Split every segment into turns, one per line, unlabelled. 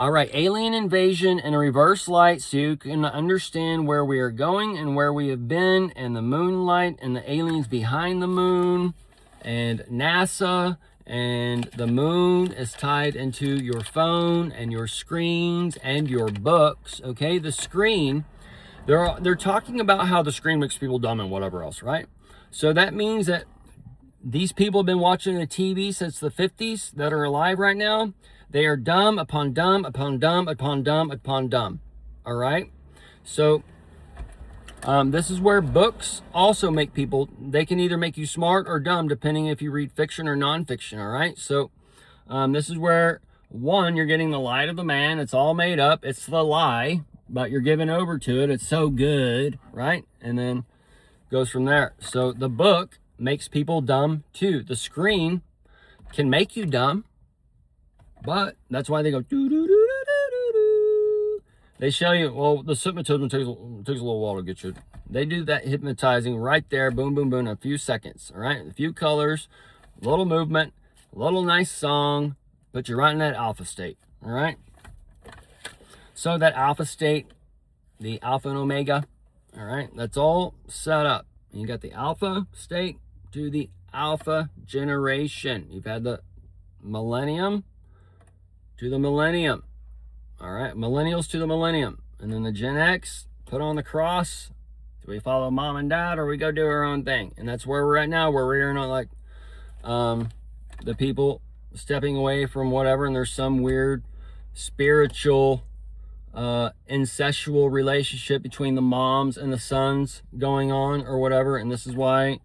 All right, alien invasion in a reverse light so you can understand where we are going and where we have been, and the moonlight and the aliens behind the moon and NASA, and the moon is tied into your phone and your screens and your books. Okay, the screen, they're talking about how the screen makes people dumb and whatever else, right? So that means that these people have been watching the TV since the 50s that are alive right now. They are dumb upon dumb upon dumb upon dumb upon dumb. All right. So this is where books also make people, they can either make you smart or dumb depending if you read fiction or nonfiction. All right. So this is where, one, you're getting the light of the man. It's all made up. It's the lie, but you're giving over to it. It's so good. Right. And then goes from there. So the book makes people dumb too. The screen can make you dumb. But that's why they go doo doo doo doo doo doo. They show you, well, the hypnotism takes a little while to get you. They do that hypnotizing right there, boom, boom, boom, in a few seconds. All right, a few colors, a little movement, a little nice song, but you're right in that alpha state. All right. So that alpha state, the alpha and omega. All right, that's all set up. You got the alpha state to the alpha generation. You've had the millennium to the millennium. All right, millennials to the millennium. And then the Gen X, put on the cross. Do we follow mom and dad, or we go do our own thing? And that's where we're at now, where we're not like the people stepping away from whatever, and there's some weird spiritual incestual relationship between the moms and the sons going on or whatever. And this is why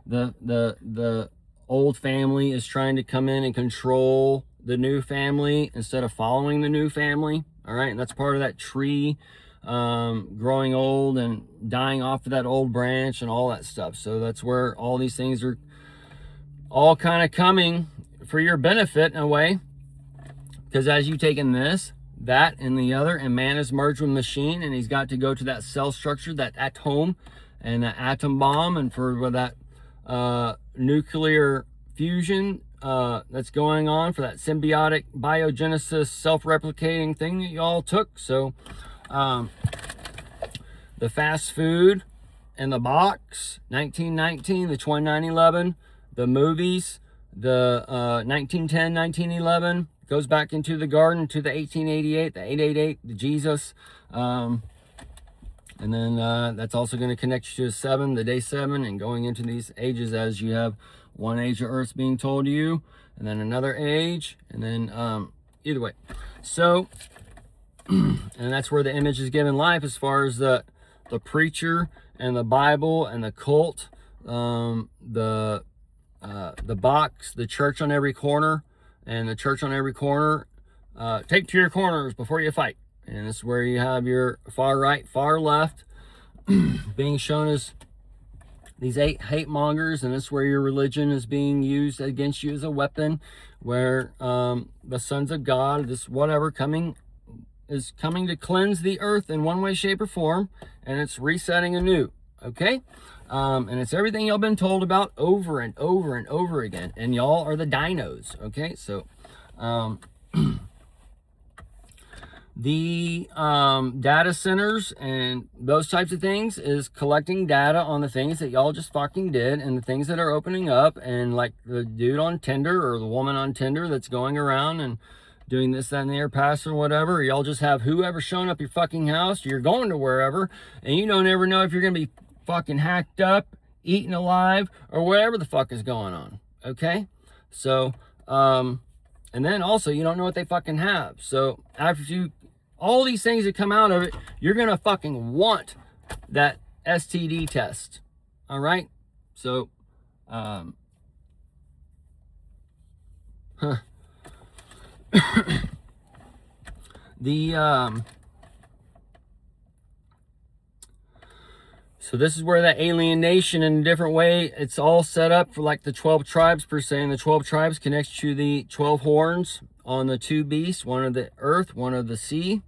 the old family is trying to come in and control the new family instead of following the new family. All right, and that's part of that tree growing old and dying off of that old branch and all that stuff. So that's where all these things are all kind of coming for your benefit in a way, because as you take in this, that, and the other, and man is merged with machine, and he's got to go to that cell structure, that atom, and that atom bomb, and for that nuclear fusion that's going on, for that symbiotic biogenesis self-replicating thing that you all took. So the fast food and the box, 1919, the 2911, the movies, the 1910, 1911, goes back into the garden to the 1888, the 888, the Jesus. And then that's also going to connect you to 7, the day 7, and going into these ages as you have one age of Earth being told to you, and then another age, and then either way. So, and that's where the image is given life as far as the preacher and the Bible and the cult, the box, the church on every corner, and the church on every corner. Take to your corners before you fight. And this is where you have your far right, far left being shown as these 8 hate mongers, and this is where your religion is being used against you as a weapon, where the sons of God, this whatever, is coming to cleanse the earth in one way, shape, or form, and it's resetting anew. Okay? And it's everything y'all been told about over and over and over again, and y'all are the dinos. Okay? So the data centers and those types of things is collecting data on the things that y'all just fucking did, and the things that are opening up, and like the dude on Tinder or the woman on Tinder that's going around and doing this, that, and the air pass or whatever. Y'all just have whoever showing up your fucking house, you're going to wherever, and you don't ever know if you're gonna be fucking hacked up, eaten alive, or whatever the fuck is going on. Okay? So and then also you don't know what they fucking have. So after you, all these things that come out of it, you're gonna fucking want that STD test. All right? So so this is where that alienation in a different way, it's all set up for like the 12 tribes per se, and the 12 tribes connects to the 12 horns on the 2 beasts, one of the earth, one of the sea,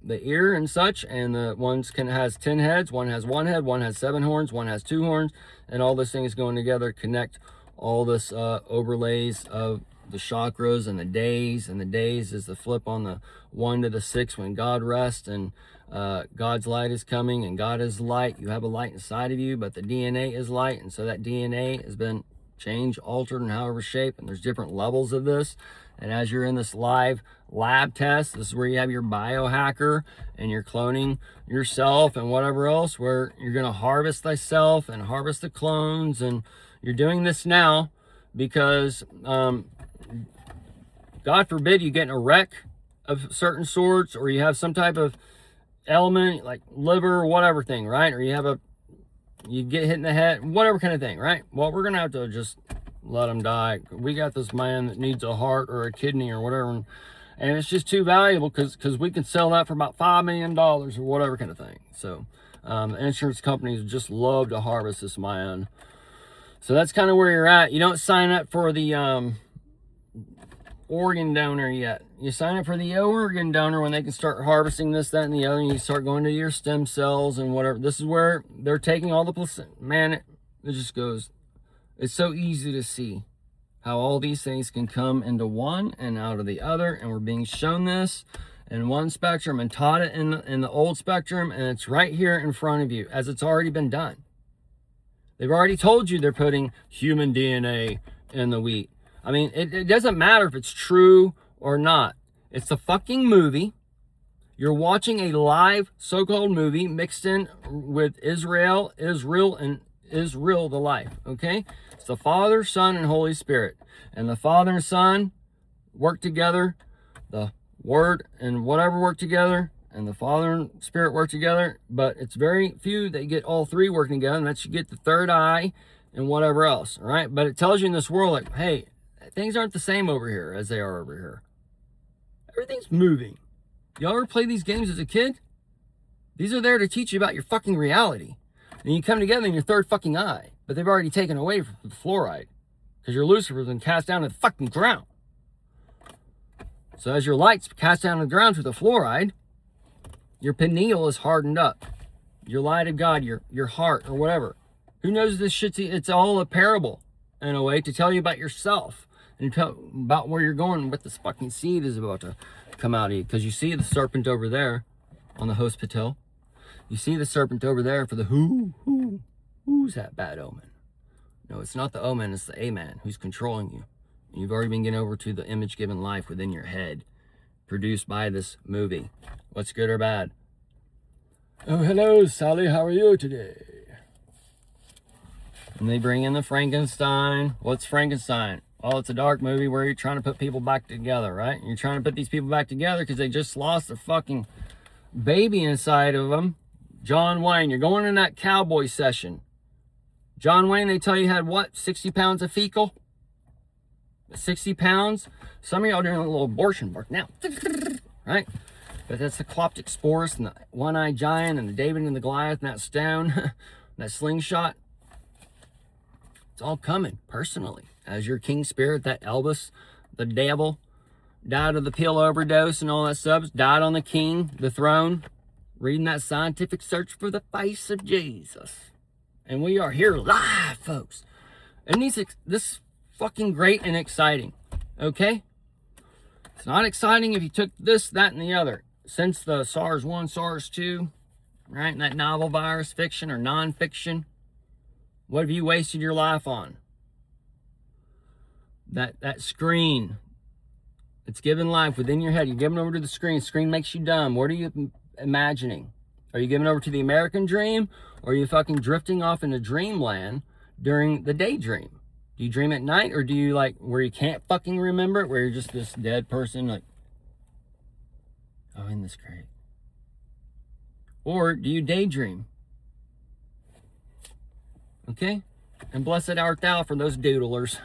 the ear and such, and the ones has 10 heads, one has 1 head, one has 7 horns, one has 2 horns, and all this thing is going together, connect all this overlays of the chakras and the days, and the days is the flip on the 1 to the 6 when God rests and God's light is coming, and God is light. You have a light inside of you, but the DNA is light, and so that DNA has been changed, altered in however shape, and there's different levels of this. And as you're in this live lab test, this is where you have your biohacker and you're cloning yourself and whatever else, where you're going to harvest thyself and harvest the clones. And you're doing this now because God forbid you get in a wreck of certain sorts, or you have some type of element like liver or whatever thing, right? Or you get hit in the head, whatever kind of thing, right? Well, we're gonna have to just let him die. We got this man that needs a heart or a kidney or whatever, and it's just too valuable because we can sell that for about $5 million or whatever kind of thing. So insurance companies just love to harvest this man. So that's kind of where you're at. You don't sign up for the organ donor yet. You sign up for the organ donor when they can start harvesting this, that, and the other, and you start going to your stem cells and whatever. This is where they're taking all the placenta. Man, it just goes. It's so easy to see how all these things can come into one and out of the other, and we're being shown this in one spectrum and taught it in the old spectrum, and it's right here in front of you as it's already been done. They've already told you they're putting human DNA in the wheat. I mean, it doesn't matter if it's true or not. It's a fucking movie. You're watching a live so-called movie mixed in with Israel the life, okay? It's the Father, Son, and Holy Spirit. And the Father and Son work together. The Word and whatever work together. And the Father and Spirit work together. But it's very few that get all three working together. And that's you get the third eye and whatever else, all right? But it tells you in this world, like, hey, things aren't the same over here as they are over here. Everything's moving. Y'all ever play these games as a kid? These are there to teach you about your fucking reality. And you come together in your third fucking eye. But they've already taken away from the fluoride. Because your Lucifer's been cast down to the fucking ground. So as your light's cast down to the ground through the fluoride, your pineal is hardened up. Your light of God, your heart, or whatever. Who knows this shit's... It's all a parable, in a way, to tell you about yourself. And tell about where you're going, what this fucking seed is about to come out of you. Because you see the serpent over there on the hospital. You see the serpent over there for the who's that bad omen? No, it's not the omen, it's the Amen who's controlling you. And you've already been getting over to the image given life within your head, produced by this movie. What's good or bad? Oh, hello, Sally. How are you today? And they bring in the Frankenstein. What's Frankenstein? Well, it's a dark movie where you're trying to put people back together, right? You're trying to put these people back together because they just lost their fucking baby inside of them. John Wayne, you're going in that cowboy session. John Wayne, they tell you had what? 60 pounds of fecal? 60 pounds? Some of y'all doing a little abortion work now. Right? But that's the Cloptic Sporus and the one-eyed giant and the David and the Goliath and that stone, that slingshot. It's all coming personally. As your king spirit, that Elvis, the devil, died of the pill overdose and all that stuff, died on the king, the throne, reading that scientific search for the face of Jesus. And we are here live, folks. And this fucking great and exciting, okay? It's not exciting if you took this, that, and the other. Since the SARS-1, SARS-2, right, and that novel virus, fiction or non-fiction, what have you wasted your life on? That screen, it's giving life within your head. You're giving over to the screen. Screen makes you dumb. What are you imagining? Are you giving over to the American dream? Or are you fucking drifting off into dreamland during the daydream? Do you dream at night? Or do you like where you can't fucking remember it? Where you're just this dead person like, oh, isn't this great? Or do you daydream? Okay? And blessed art thou for those doodlers.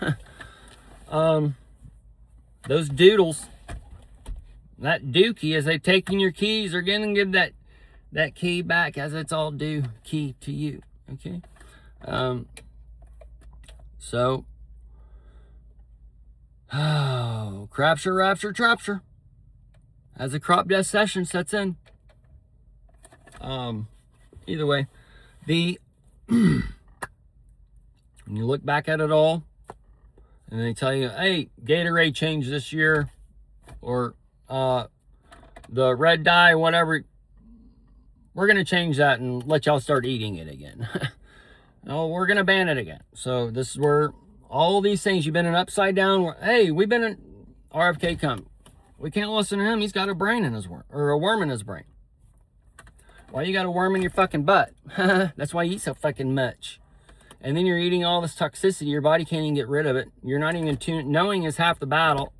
Those doodles, that dookie, as they've taken your keys, are gonna give that key back as it's all due key to you. Okay? So, crapture, rapture, trapture. As the crop death session sets in. Either way, when you look back at it all, and they tell you, hey, Gatorade changed this year, or the red dye, whatever, we're going to change that and let y'all start eating it again. No, we're going to ban it again. So this is where all these things, you've been in upside down. Hey, we've been in RFK come. We can't listen to him. He's got a brain in his worm, or a worm in his brain. Why you got a worm in your fucking butt? That's why you eat so fucking much. And then you're eating all this toxicity. Your body can't even get rid of it. You're not even tuned. Knowing is half the battle.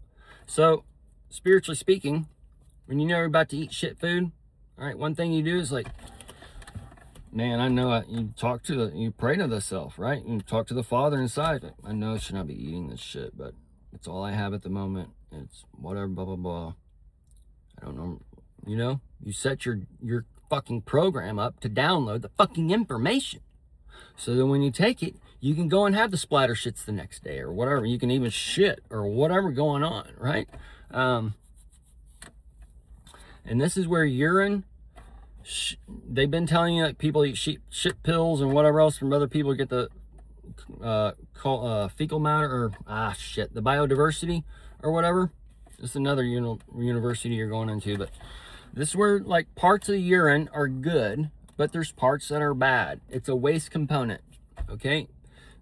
So, spiritually speaking, when you know you're about to eat shit food, all right, one thing you do is like, man, I know you pray to the self, right? You talk to the Father inside. I know I should not be eating this shit, but it's all I have at the moment. It's whatever, blah, blah, blah. I don't know. You know, you set your fucking program up to download the fucking information. So that when you take it, you can go and have the splatter shits the next day or whatever. You can even shit or whatever going on, right? And this is where urine, they've been telling you that people eat shit pills and whatever else from other people to get the fecal matter, or the biodiversity or whatever. It's another university you're going into, but this is where like parts of the urine are good, but there's parts that are bad. It's a waste component, okay?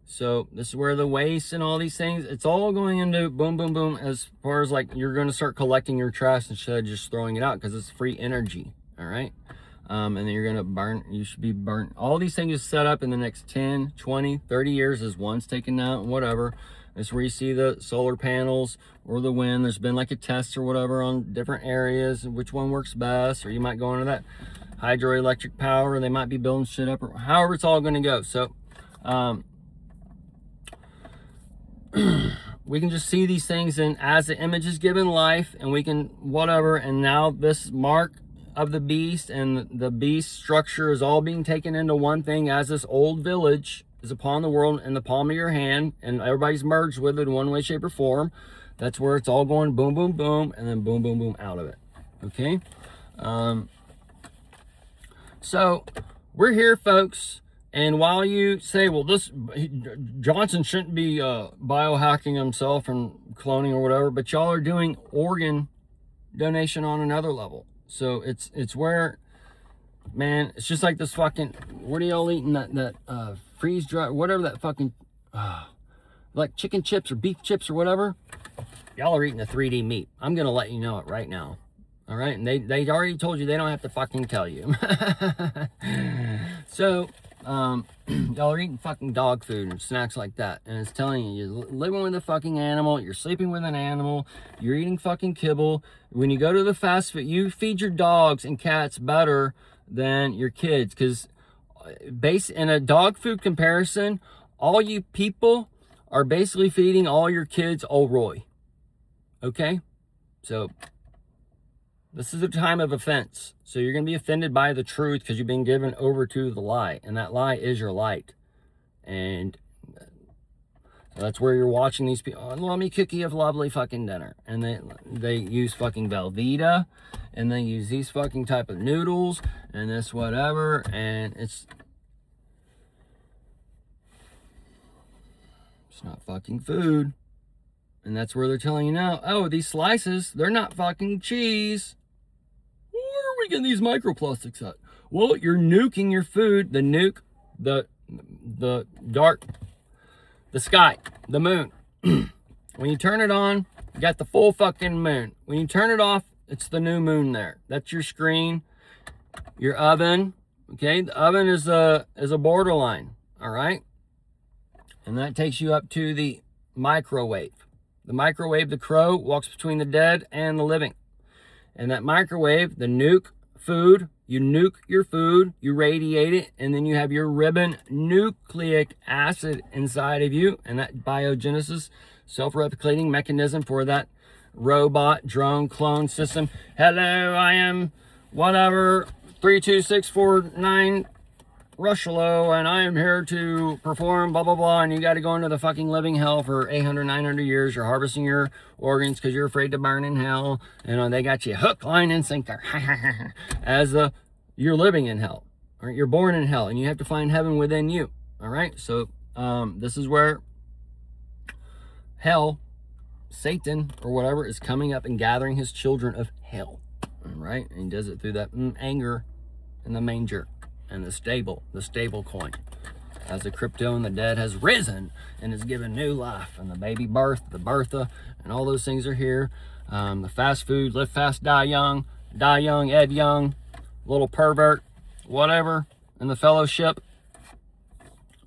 So this is where the waste and all these things, it's all going into boom, boom, boom, as far as like you're going to start collecting your trash instead of just throwing it out, because it's free energy, all right? And then you're going to burn, you should be burnt. All these things is set up in the next 10, 20, 30 years as one's taken out, whatever. That's where you see the solar panels or the wind. There's been like a test or whatever on different areas, which one works best, or you might go into that hydroelectric power, they might be building shit up, or however it's all going to go. So we can just see these things, and as the image is given life, and we can whatever, and now this mark of the beast and the beast structure is all being taken into one thing, as this old village is upon the world in the palm of your hand, and everybody's merged with it in one way, shape, or form. That's where it's all going boom, boom, boom, and then boom, boom, boom out of it. Okay? So we're here, folks, and while you say, well, Johnson shouldn't be biohacking himself and cloning or whatever, but y'all are doing organ donation on another level. So it's where, man, it's just like this fucking, what are y'all eating, that freeze dry, whatever that fucking, like chicken chips or beef chips or whatever? Y'all are eating the 3D meat. I'm going to let you know it right now. All right, and they already told you, they don't have to fucking tell you. So, y'all are eating fucking dog food and snacks like that, and it's telling you, you're living with a fucking animal, you're sleeping with an animal, you're eating fucking kibble. When you go to the fast food, you feed your dogs and cats better than your kids, because in a dog food comparison, all you people are basically feeding all your kids Old Roy. Okay? So this is a time of offense. So you're going to be offended by the truth because you've been given over to the lie. And that lie is your light. And so that's where you're watching these people. Oh, let me cook you a lovely fucking dinner. And they use fucking Velveeta. And they use these fucking type of noodles. And this whatever. And it's not fucking food. And that's where they're telling you now, oh, these slices, they're not fucking cheese. Where are we getting these microplastics at? Well, you're nuking your food. The dark, the sky, the moon. When you turn it on, you got the full fucking moon. When you turn it off, it's the new moon there. That's your screen, your oven. Okay, the oven is a borderline. All right, and that takes you up to the microwave. The microwave, the crow, walks between the dead and the living. And that microwave, the nuke food, you nuke your food, you radiate it, and then you have your ribbon nucleic acid inside of you, and that biogenesis, self-replicating mechanism for that robot drone clone system. Hello, I am whatever 32649 Rushlow, and I am here to perform blah blah blah, and you got to go into the fucking living hell for 800 900 years. You're harvesting your organs because you're afraid to burn in hell, and they got you hook, line, and sinker as you're living in hell, or you're born in hell, and you have to find heaven within you. All right, so this is where hell, Satan or whatever, is coming up and gathering his children of hell. All right? And he does it through that anger and the manger and the stable coin. As the crypto and the dead has risen and is given new life, and the baby birth, the Bertha, and all those things are here. The fast food, live fast, die young, Ed Young, little pervert, whatever, in the fellowship.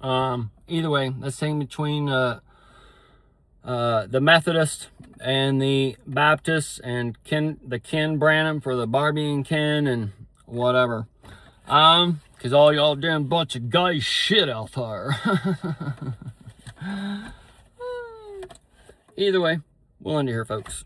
Either way, that's thing between the Methodist and the Baptist, and the Ken Branham for the Barbie and Ken and whatever. Because all y'all damn bunch of guy shit out there. Either way, we'll end it here, folks.